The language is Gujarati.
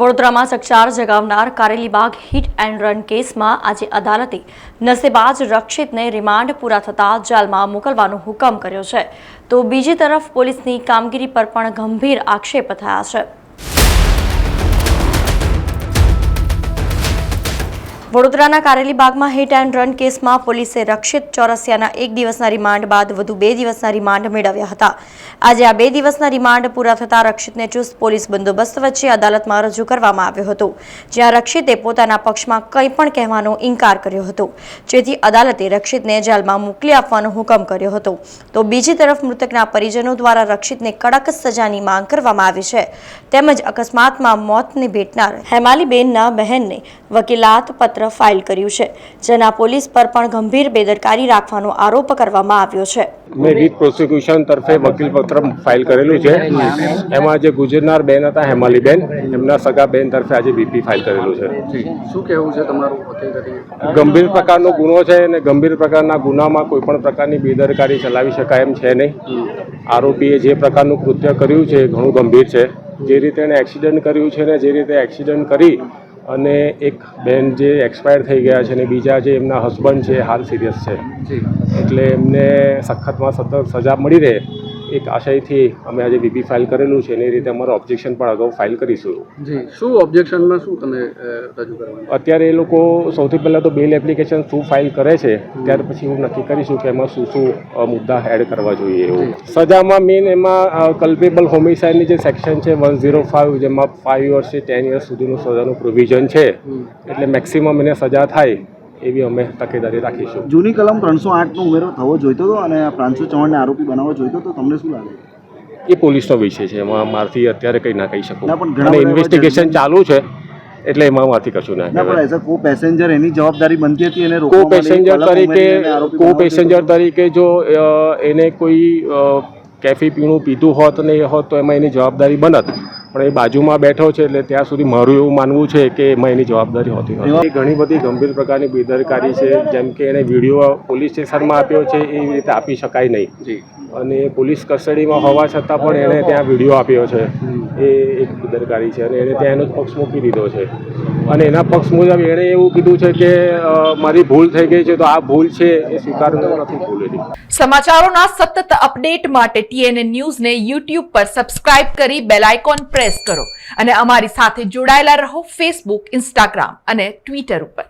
વડોદરામાં ચકચાર જગાવનાર કારેલીબાગ હિટ એન્ડ રન કેસમાં આજે અદાલતે નશેબાજ રક્ષિતને રિમાન્ડ પૂરા થતાં જેલમાં મોકલવાનો હુકમ કર્યો છે, તો બીજી તરફ પોલીસની કામગીરી પર પણ ગંભીર આક્ષેપ થયા છે। વડોદરાના કારેલીબાગમાં હિટ એન્ડ રન કેસમાં પોલીસે રક્ષિત ચોરસિયાના 1 દિવસના રિમાન્ડ બાદ વધુ 2 દિવસના રિમાન્ડ મેળવ્યા હતા। આજે આ 2 દિવસના રિમાન્ડ પૂરા થતાં રક્ષિતને ચુસ્ત પોલીસ બંદોબસ્ત વચ્ચે અદાલતમાં રજૂ કરવામાં આવ્યો હતો, જ્યાં રક્ષિતે પોતાના પક્ષમાં કંઈ પણ કહેવાનો ઇનકાર કર્યો હતો, જેથી અદાલતે રક્ષિતને જેલમાં મોકલી આપવાનો હુકમ કર્યો હતો। તો બીજી તરફ મૃતકના પરિજનો દ્વારા રક્ષિતને કડક સજાની માંગ કરવામાં આવી છે, તેમજ અકસ્માતમાં મોતને ભેટનાર હેમાલીબેનના બહેનને વકીલાત પત્ર ફાઇલ કર્યું છે, જેના પોલીસ પર પણ ગંભીર બેદરકારી રાખવાનો આરોપ કરવામાં આવ્યો છે। મેં રીટ પ્રોસિક્યુશન તરફે વકીલ પત્ર ફાઇલ કરેલું છે। એમાં જે ગુજરનાર બેન હતા હેમાલીબેન, એમના સગા બેન તરફે આજે બીપી ફાઇલ કરેલું છે। શું કહેવું છે તમારું વકીલ તરીકે? ગંભીર પ્રકારનો ગુનો છે અને ગંભીર પ્રકારના ગુનામાં કોઈ પણ પ્રકારની બેદરકારી ચલાવી શકાય એમ છે નહીં। આરોપીએ જે પ્રકારનું કૃત્ય કર્યું છે ઘણું ગંભીર છે। જે રીતે એણે એક્સિડન્ટ કર્યું છે ને જે રીતે એક્સિડન્ટ કરી અને એક બેન જે એક્સપાયર થઈ ગયા છે અને બીજા જે એમના હસબન્ડ છે હાલ સિરિયસ છે, એટલે એમને સખતમાં સખત સજા મળી રહે એક આશયથી અમે આજે બીપી ફાઇલ કરેલું છે। એ રીતે અમારું ઓબ્જેક્શન પણ અગાઉ ફાઇલ કરીશું। જી, શું ઓબ્જેક્શનમાં શું તમે રજૂ કરવાનું? અત્યારે એ લોકો સૌથી પહેલાં તો બેલ એપ્લિકેશન શું ફાઇલ કરે છે ત્યાર પછી હું નક્કી કરીશું કે એમાં શું શું મુદ્દા એડ કરવા જોઈએ। એવું સજામાં મેઇન એમાં કલ્પેબલ હોમિસાઇડની જે સેક્શન છે 105, જેમાં 5 years 10 years સુધીનું સજાનું પ્રોવિઝન છે, એટલે મેક્સિમમ એને સજા થાય એવી અમે તકેદારી રાખીશું। જૂની કલમ 308નો ઉમેરો થવો જોઈતો હતો અને પ્રાંશુ ચૌહાણને આરોપી બનાવવો જોઈતો હતો, તમને શું લાગે? એ પોલીસનો વિષય છે, એમાં મારથી અત્યારે કંઈ ના કહી શકું, ના, પણ ઘણા અને ઇન્વેસ્ટિગેશન ચાલુ છે એટલે એમાં મારથી કશું ના પણ એઝ અ કો પેસેન્જર એની જવાબદારી બનતી હતી એને કો પેસેન્જર તરીકે જો એને કોઈ કેફી પીણું પીધું હોત ને એ હોત તો એમાં એની જવાબદારી બનત, પણ એ બાજુમાં બેઠો છે એટલે ત્યાં સુધી મારું એવું માનવું છે કે એમાં એની જવાબદારી હોતી નથી। ઘણી બધી ગંભીર પ્રકારની બેદરકારી છે, જેમ કે એને વિડીયો પોલીસ સ્ટેશનમાં આપ્યો છે એવી રીતે આપી શકાય નહીં, અને પોલીસ કસ્ટડીમાં હોવા છતાં પણ એણે ત્યાં વિડીયો આપ્યો છે, એ એક બેદરકારી છે। અને એણે ત્યાં એનો જ પક્ષ મૂકી દીધો છે અને એના પક્ષ મુજબ એણે એવું કીધું છે કે મારી ભૂલ થઈ ગઈ છે, તો આ ભૂલ છે એ સ્વીકારવું નથી ભૂલેલી। સમાચારોના સતત અપડેટ માટે TNN ન્યૂઝને YouTube પર સબસ્ક્રાઇબ કરી બેલ આઇકોન પ્રેસ કરો અને અમારી સાથે જોડાયેલા રહો Facebook, Instagram અને Twitter ઉપર।